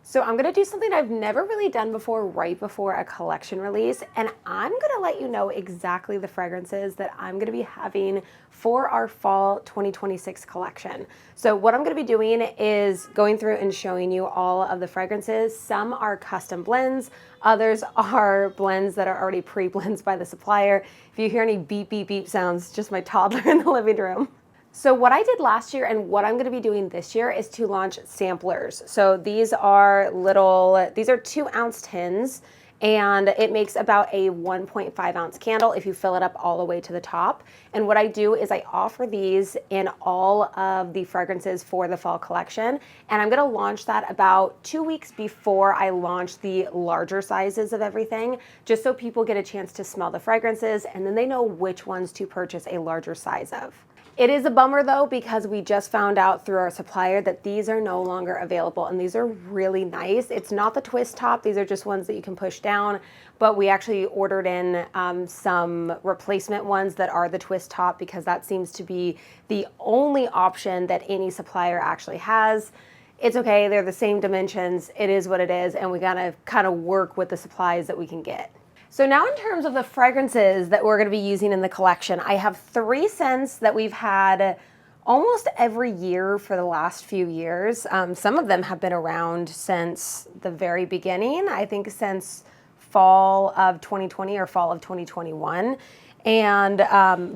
So I'm gonna do something I've never really done before right before a collection release, and I'm gonna let you know exactly the fragrances that I'm gonna be having for our fall 2026 collection. So what I'm gonna be doing is going through and showing you all of the fragrances. Some are custom blends, others are blends that are already pre-blends by the supplier. If you hear any beep, beep, beep sounds, just my toddler in the living room. So what I did last year and what I'm going to be doing this year is to launch samplers. So these are 2-ounce tins, and it makes about a 1.5-ounce candle if you fill it up all the way to the top. And what I do is I offer these in all of the fragrances for the fall collection. And I'm going to launch that about 2 weeks before I launch the larger sizes of everything, just so people get a chance to smell the fragrances and then they know which ones to purchase a larger size of. It is a bummer though, because we just found out through our supplier that these are no longer available, and these are really nice. It's not the twist top, these are just ones that you can push down, but we actually ordered in some replacement ones that are the twist top, because that seems to be the only option that any supplier actually has. It's okay, they're the same dimensions, it is what it is, and we gotta kind of work with the supplies that we can get. So now in terms of the fragrances that we're going to be using in the collection, I have 3 scents that we've had almost every year for the last few years. Some of them have been around since the very beginning, I think since fall of 2020 or fall of 2021. And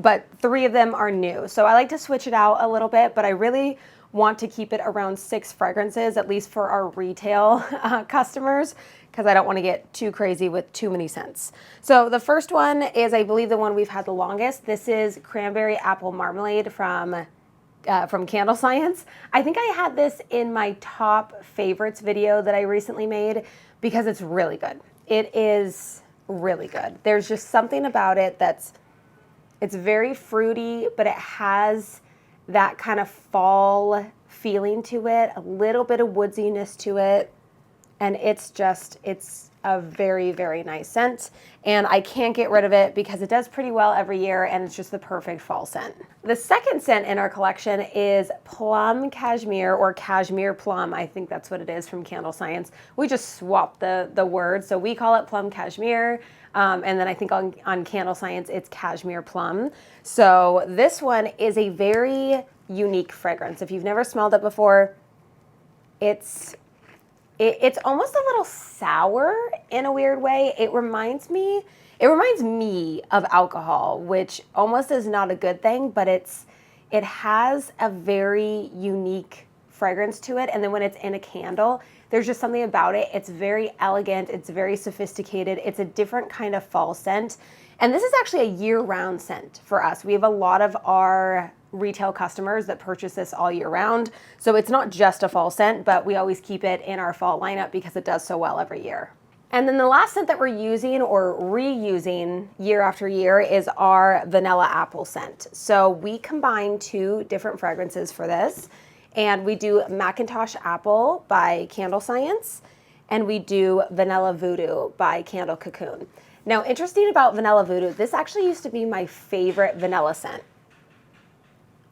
but 3 of them are new. So I like to switch it out a little bit, but I really want to keep it around 6 fragrances, at least for our retail customers, because I don't want to get too crazy with too many scents. So the first one is, I believe, the one we've had the longest. This is Cranberry Apple Marmalade from Candle Science. I think I had this in my top favorites video that I recently made because it's really good. It is really good. There's just something about it it's very fruity, but it has that kind of fall feeling to it, a little bit of woodsiness to it. And it's a very, very nice scent. And I can't get rid of it because it does pretty well every year, and it's just the perfect fall scent. The second scent in our collection is Plum Cashmere, or Cashmere Plum. I think that's what it is, from Candle Science. We just swapped the word. So we call it Plum Cashmere. And then I think on Candle Science, it's Cashmere Plum. So this one is a very unique fragrance. If you've never smelled it before, it's almost a little sour in a weird way. It reminds me of alcohol, which almost is not a good thing, but it has a very unique fragrance to it. And then when it's in a candle, there's just something about it. It's very elegant, it's very sophisticated, it's a different kind of fall scent. And this is actually a year-round scent for us. We have a lot of our retail customers that purchase this all year round. So it's not just a fall scent, but we always keep it in our fall lineup because it does so well every year. And then the last scent that we're using or reusing year after year is our vanilla apple scent. So we combine 2 different fragrances for this, and we do Macintosh Apple by Candle Science, and we do Vanilla Voodoo by Candle Cocoon. Now, interesting about Vanilla Voodoo, this actually used to be my favorite vanilla scent.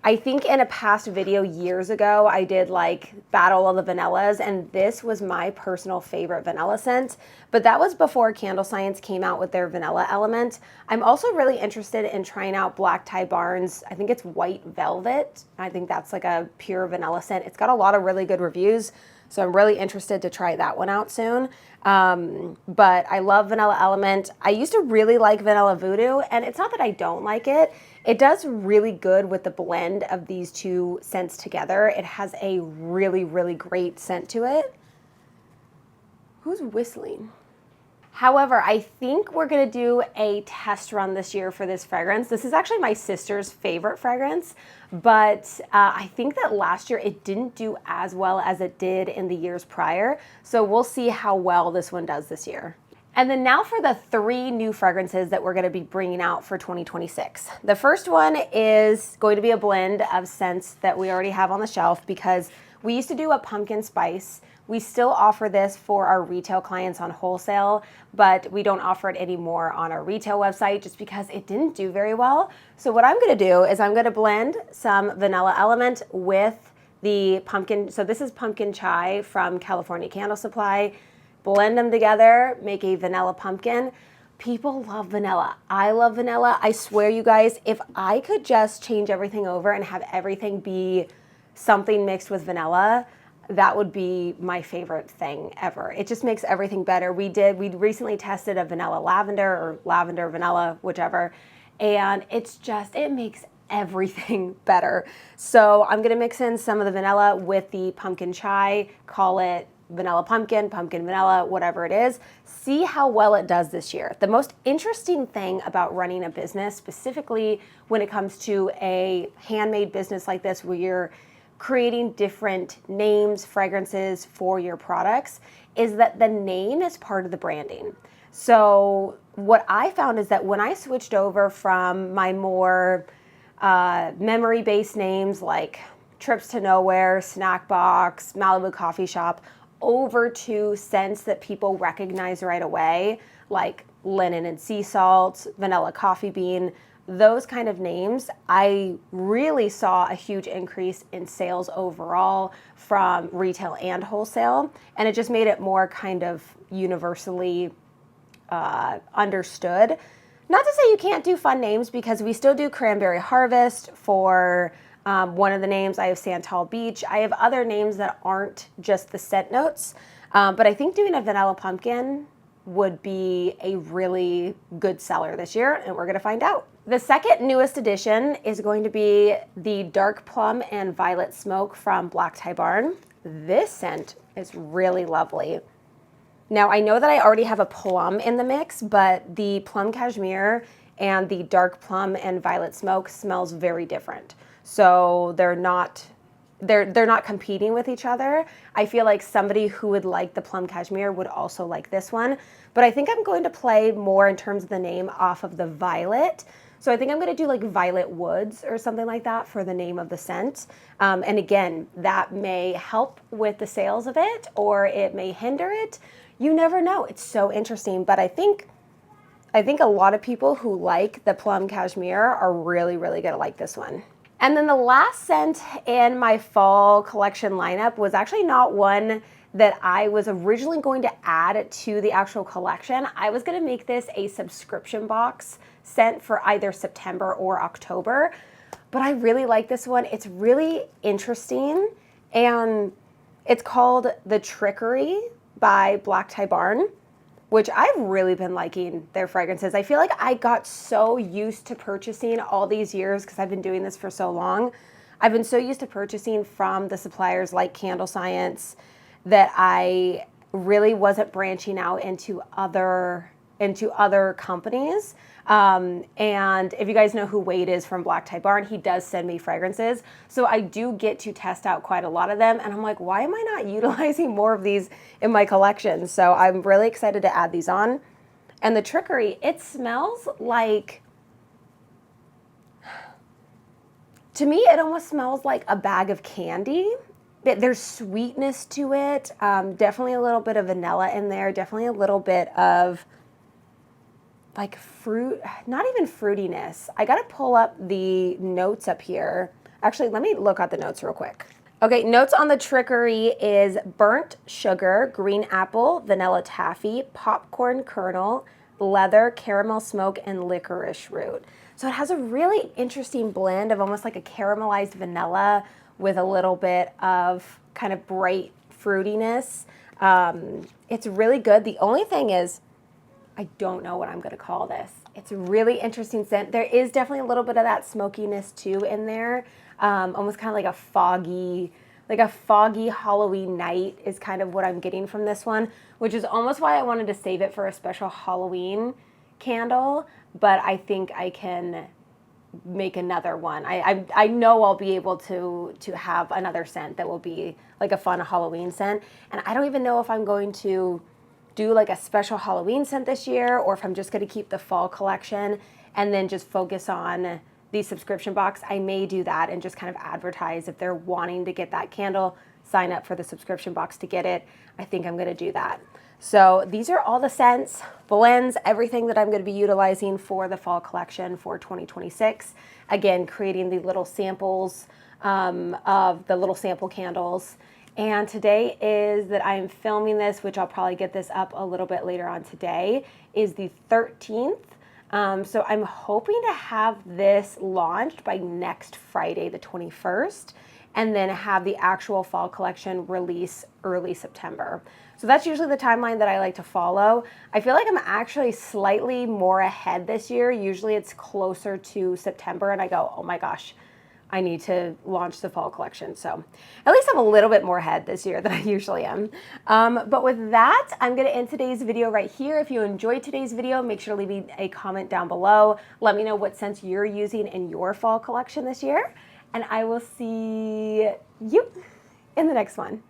I think in a past video years ago, I did like Battle of the Vanillas, and this was my personal favorite vanilla scent, but that was before Candle Science came out with their vanilla element. I'm also really interested in trying out Black Tie Barnes. I think it's White Velvet. I think that's like a pure vanilla scent. It's got a lot of really good reviews, so I'm really interested to try that one out soon. But I love Vanilla Element. I used to really like Vanilla Voodoo, and it's not that I don't like it. It does really good with the blend of these 2 scents together. It has a really, really great scent to it. Who's whistling? However, I think we're gonna do a test run this year for this fragrance. This is actually my sister's favorite fragrance, but I think that last year it didn't do as well as it did in the years prior. So we'll see how well this one does this year. And then now for the 3 new fragrances that we're gonna be bringing out for 2026. The first one is going to be a blend of scents that we already have on the shelf, because we used to do a pumpkin spice. We still offer this for our retail clients on wholesale, but we don't offer it anymore on our retail website just because it didn't do very well. So what I'm gonna do is I'm gonna blend some Vanilla Element with the pumpkin, so this is pumpkin chai from California Candle Supply. Blend them together, make a vanilla pumpkin. People love vanilla. I love vanilla. I swear, you guys, if I could just change everything over and have everything be something mixed with vanilla, that would be my favorite thing ever. It just makes everything better. We recently tested a vanilla lavender or lavender vanilla, whichever, and it makes everything better. So I'm gonna mix in some of the vanilla with the pumpkin chai, call it vanilla pumpkin, pumpkin vanilla, whatever it is. See how well it does this year. The most interesting thing about running a business, specifically when it comes to a handmade business like this, where you're creating different names, fragrances for your products, is that the name is part of the branding. So what I found is that when I switched over from my more memory-based names like Trips to Nowhere, Snack Box, Malibu Coffee Shop, over to scents that people recognize right away, like Linen and Sea Salt, Vanilla Coffee Bean, those kind of names, I really saw a huge increase in sales overall from retail and wholesale. And it just made it more kind of universally understood. Not to say you can't do fun names, because we still do Cranberry Harvest for one of the names. I have Santal Beach. I have other names that aren't just the scent notes. But I think doing a vanilla pumpkin would be a really good seller this year, and we're gonna find out. The second newest addition is going to be the Dark Plum and Violet Smoke from Black Tie Barn. This scent is really lovely. Now, I know that I already have a plum in the mix, but the Plum Cashmere and the Dark Plum and Violet Smoke smells very different. So they're not competing with each other. I feel like somebody who would like the Plum Cashmere would also like this one. But I think I'm going to play more in terms of the name off of the violet. So I think I'm going to do like Violet Woods or something like that for the name of the scent. And again, that may help with the sales of it, or it may hinder it. You never know. It's so interesting. But I think a lot of people who like the Plum Cashmere are really, really going to like this one. And then the last scent in my fall collection lineup was actually not one that I was originally going to add to the actual collection. I was going to make this a subscription box scent for either September or October, but I really like this one. It's really interesting, and it's called The Trickery by Black Tie Barn, which I've really been liking their fragrances. I feel like I got so used to purchasing all these years, because I've been doing this for so long. I've been so used to purchasing from the suppliers like Candle Science that I really wasn't branching out into other companies. And if you guys know who Wade is from Black Tie Barn, he does send me fragrances. So I do get to test out quite a lot of them. And I'm like, why am I not utilizing more of these in my collection? So I'm really excited to add these on. And the Trickery, it smells like, to me, it almost smells like a bag of candy. There's sweetness to it. Definitely a little bit of vanilla in there. Definitely a little bit of like fruit, not even fruitiness. I gotta pull up the notes up here. Actually, let me look at the notes real quick. Okay, notes on the Trickery is burnt sugar, green apple, vanilla taffy, popcorn kernel, leather, caramel smoke, and licorice root. So it has a really interesting blend of almost like a caramelized vanilla with a little bit of kind of bright fruitiness. It's really good. The only thing is, I don't know what I'm going to call this. It's a really interesting scent. There is definitely a little bit of that smokiness too in there. Almost kind of like a foggy Halloween night is kind of what I'm getting from this one, which is almost why I wanted to save it for a special Halloween candle. But I think I can make another one. I know I'll be able to have another scent that will be like a fun Halloween scent. And I don't even know if I'm going to do like a special Halloween scent this year, or if I'm just going to keep the fall collection and then just focus on the subscription box. I may do that and just kind of advertise if they're wanting to get that candle, sign up for the subscription box to get it. I think I'm going to do that. So these are all the scents, blends, everything that I'm going to be utilizing for the fall collection for 2026. Again, creating the little samples of the little sample candles. And today is that I am filming this, which I'll probably get this up a little bit later on today, is the 13th. So I'm hoping to have this launched by next Friday, the 21st, and then have the actual fall collection release early September. So that's usually the timeline that I like to follow. I feel like I'm actually slightly more ahead this year. Usually it's closer to September and I go, oh my gosh, I need to launch the fall collection. So at least I'm a little bit more ahead this year than I usually am. But with that, I'm gonna end today's video right here. If you enjoyed today's video, make sure to leave me a comment down below. Let me know what scents you're using in your fall collection this year. And I will see you in the next one.